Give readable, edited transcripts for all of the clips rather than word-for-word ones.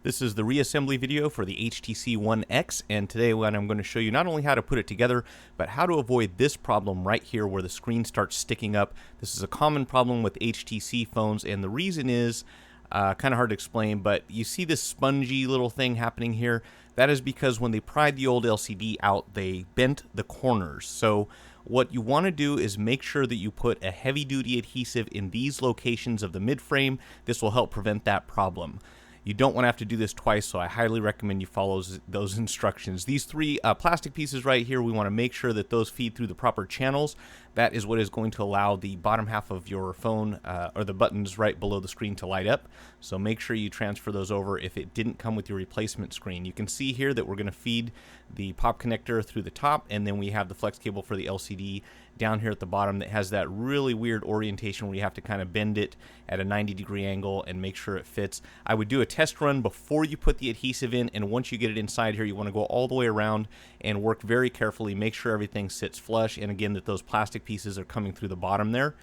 This is the reassembly video for the HTC One X, and today I'm going to show you not only how to put it together, but how to avoid this problem right here where the screen starts sticking up. This is a common problem with HTC phones, and the reason is kind of hard to explain, but you see this spongy little thing happening here. That is because when they pried the old LCD out, they bent the corners. So what you want to do is make sure that you put a heavy-duty adhesive in these locations of the midframe. This will help prevent that problem. You don't want to have to do this twice, so I highly recommend you follow those instructions. These three plastic pieces right here, we want to make sure that those feed through the proper channels. That is what is going to allow the bottom half of your phone, or the buttons right below the screen, to light up. So make sure you transfer those over if it didn't come with your replacement screen. You can see here that we're going to feed the pop connector through the top, and then we have the flex cable for the LCD down here at the bottom that has that really weird orientation where you have to kind of bend it at a 90-degree angle and make sure it fits. I would do a test run before you put the adhesive in, and once you get it inside here, you want to go all the way around and work very carefully, make sure everything sits flush, and again that those plastic pieces are coming through the bottom there.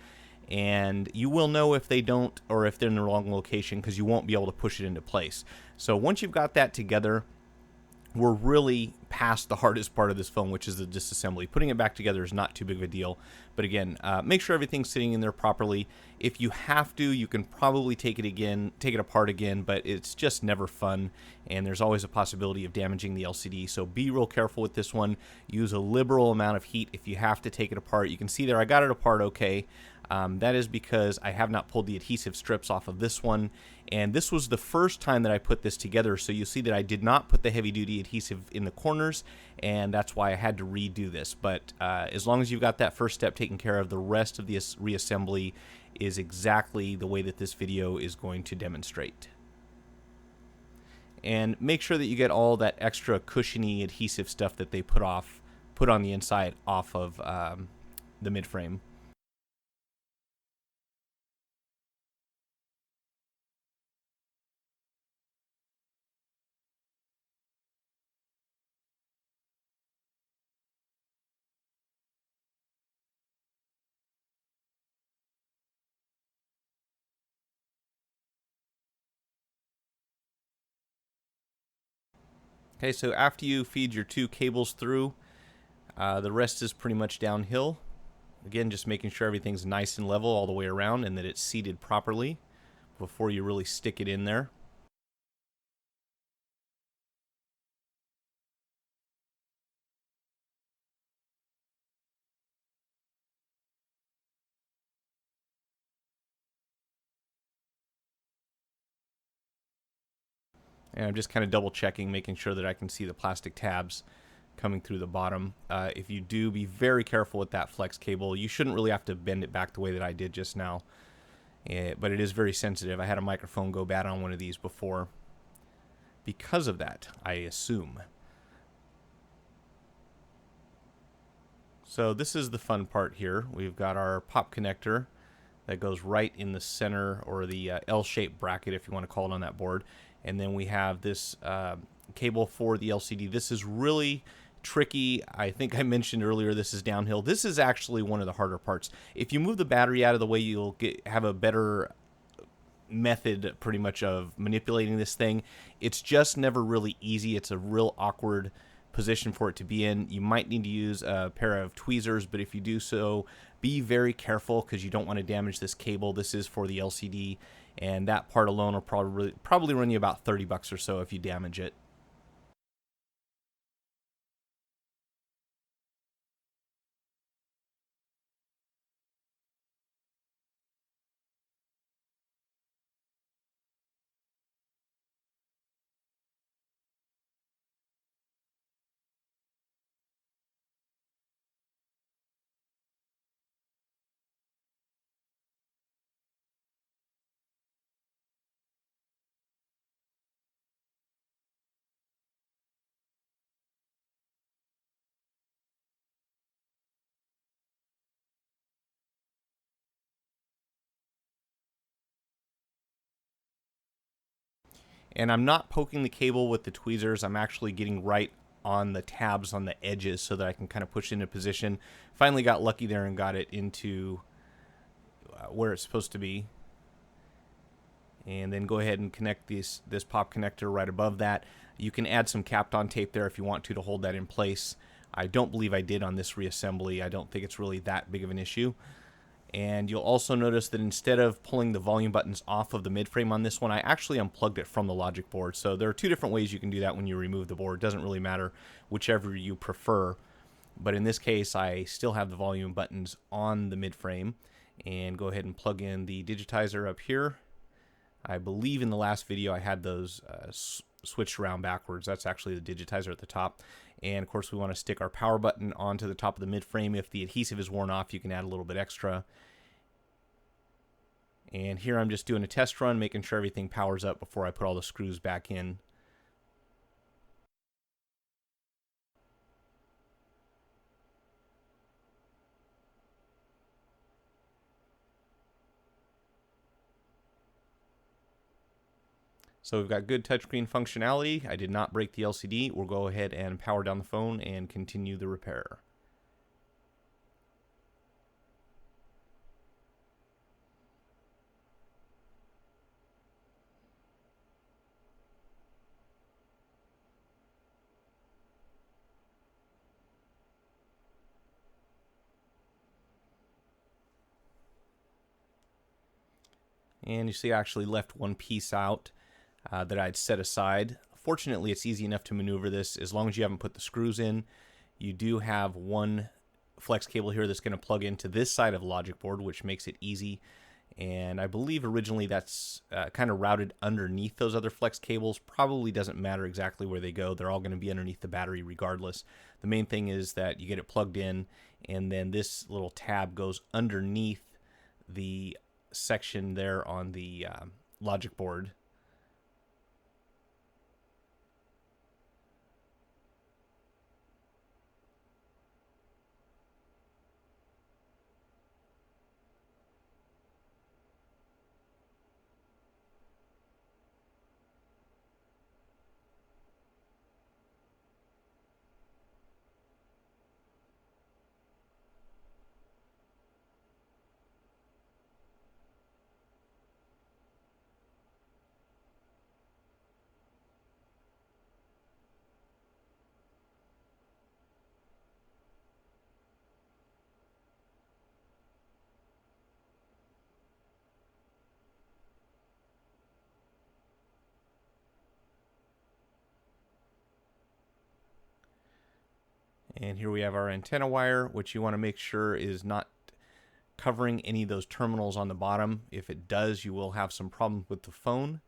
And you will know if they don't, or if they're in the wrong location, because you won't be able to push it into place. So once you've got that together, we're really past the hardest part of this phone, which is the disassembly. Putting it back together is not too big of a deal, but again, make sure everything's sitting in there properly. If you have to, you can probably take it apart again, but it's just never fun, and there's always a possibility of damaging the LCD. So be real careful with this one. Use a liberal amount of heat if you have to take it apart. You can see there I got it apart okay. That is because I have not pulled the adhesive strips off of this one, and this was the first time that I put this together, so you'll see that I did not put the heavy-duty adhesive in the corners, and that's why I had to redo this. But as long as you've got that first step taken care of, the rest of the reassembly is exactly the way that this video is going to demonstrate. And make sure that you get all that extra cushiony adhesive stuff that they put on the inside off of the midframe. Okay, so after you feed your two cables through, the rest is pretty much downhill. Again, just making sure everything's nice and level all the way around and that it's seated properly before you really stick it in there. And I'm just kind of double checking, making sure that I can see the plastic tabs coming through the bottom. If you do, be very careful with that flex cable. You shouldn't really have to bend it back the way that I did just now, but it is very sensitive. I had a microphone go bad on one of these before because of that, I assume. So this is the fun part here. We've got our pop connector that goes right in the center, or the L-shaped bracket if you want to call it, on that board. And then we have this cable for the LCD. This is really tricky. I think I mentioned earlier this is downhill. This is actually one of the harder parts. If you move the battery out of the way, you'll have a better method pretty much of manipulating this thing. It's just never really easy. It's a real awkward position for it to be in. You might need to use a pair of tweezers, but if you do so, be very careful because you don't want to damage this cable. This is for the LCD, and that part alone will probably run you about 30 bucks or so if you damage it. And I'm not poking the cable with the tweezers. I'm actually getting right on the tabs on the edges so that I can kind of push it into position. Finally got lucky there and got it into where it's supposed to be. And then go ahead and connect this pop connector right above that. You can add some Kapton tape there if you want to hold that in place. I don't believe I did on this reassembly. I don't think it's really that big of an issue. And you'll also notice that instead of pulling the volume buttons off of the midframe on this one, I actually unplugged it from the logic board. So there are two different ways you can do that when you remove the board. It doesn't really matter, whichever you prefer. But in this case, I still have the volume buttons on the midframe. And go ahead and plug in the digitizer up here. I believe in the last video I had those switched around backwards. That's actually the digitizer at the top. And of course we want to stick our power button onto the top of the midframe. If the adhesive is worn off, you can add a little bit extra. And here I'm just doing a test run, making sure everything powers up before I put all the screws back in. So we've got good touchscreen functionality. I did not break the LCD. We'll go ahead and power down the phone and continue the repair. And you see I actually left one piece out that I'd set aside. Fortunately, it's easy enough to maneuver this as long as you haven't put the screws in. You do have one flex cable here that's going to plug into this side of the logic board, which makes it easy. And I believe originally that's kind of routed underneath those other flex cables. Probably doesn't matter exactly where they go. They're all going to be underneath the battery regardless. The main thing is that you get it plugged in, and then this little tab goes underneath the section there on the logic board. And here we have our antenna wire, which you want to make sure is not covering any of those terminals on the bottom. If it does, you will have some problems with the phone.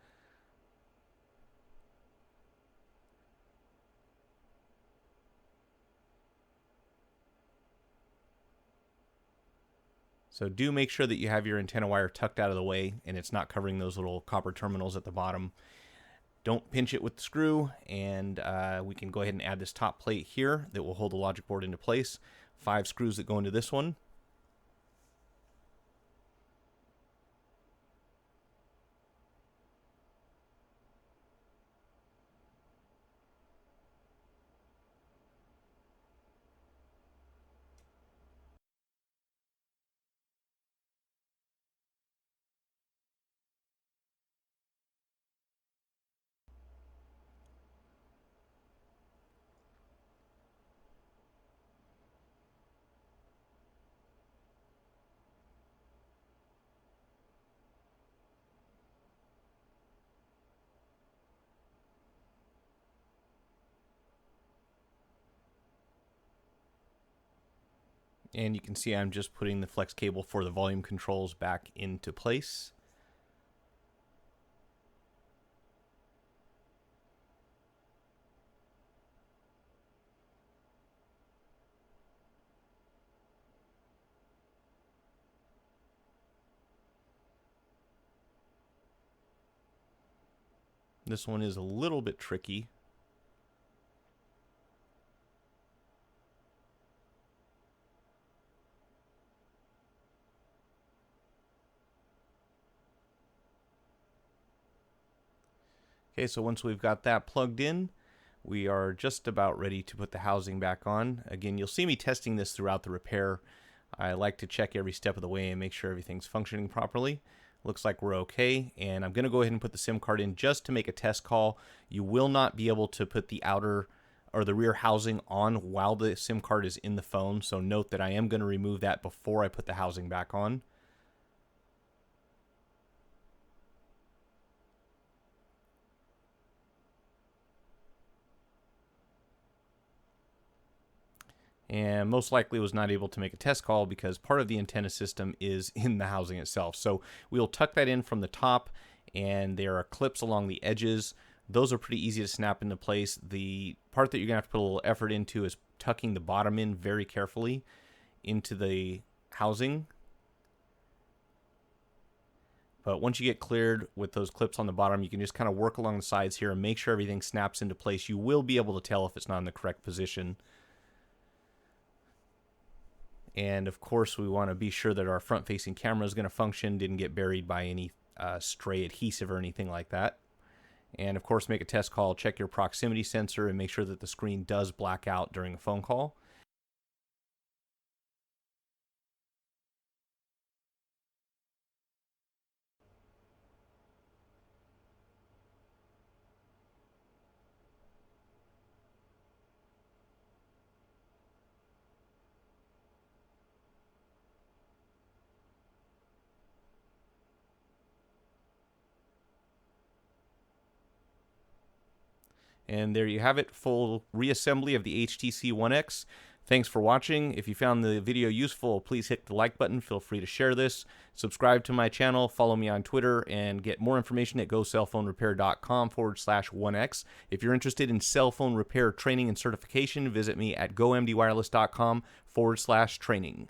So do make sure that you have your antenna wire tucked out of the way and it's not covering those little copper terminals at the bottom. Don't pinch it with the screw, and we can go ahead and add this top plate here that will hold the logic board into place. 5 screws that go into this one. And you can see I'm just putting the flex cable for the volume controls back into place. This one is a little bit tricky. Okay, so once we've got that plugged in, we are just about ready to put the housing back on. Again, you'll see me testing this throughout the repair. I like to check every step of the way and make sure everything's functioning properly. Looks like we're okay, and I'm going to go ahead and put the SIM card in just to make a test call. You will not be able to put the outer or the rear housing on while the SIM card is in the phone, so note that I am going to remove that before I put the housing back on. And most likely was not able to make a test call because part of the antenna system is in the housing itself. So we'll tuck that in from the top, and there are clips along the edges. Those are pretty easy to snap into place. The part that you're gonna have to put a little effort into is tucking the bottom in very carefully into the housing. But once you get cleared with those clips on the bottom, you can just kind of work along the sides here and make sure everything snaps into place. You will be able to tell if it's not in the correct position. And of course, we want to be sure that our front-facing camera is going to function, didn't get buried by any stray adhesive or anything like that. And of course, make a test call, check your proximity sensor, and make sure that the screen does black out during a phone call. And there you have it, full reassembly of the HTC One X. Thanks for watching. If you found the video useful, please hit the like button. Feel free to share this. Subscribe to my channel, follow me on Twitter, and get more information at gocellphonerepair.com/1x. If you're interested in cell phone repair training and certification, visit me at gomdwireless.com/training.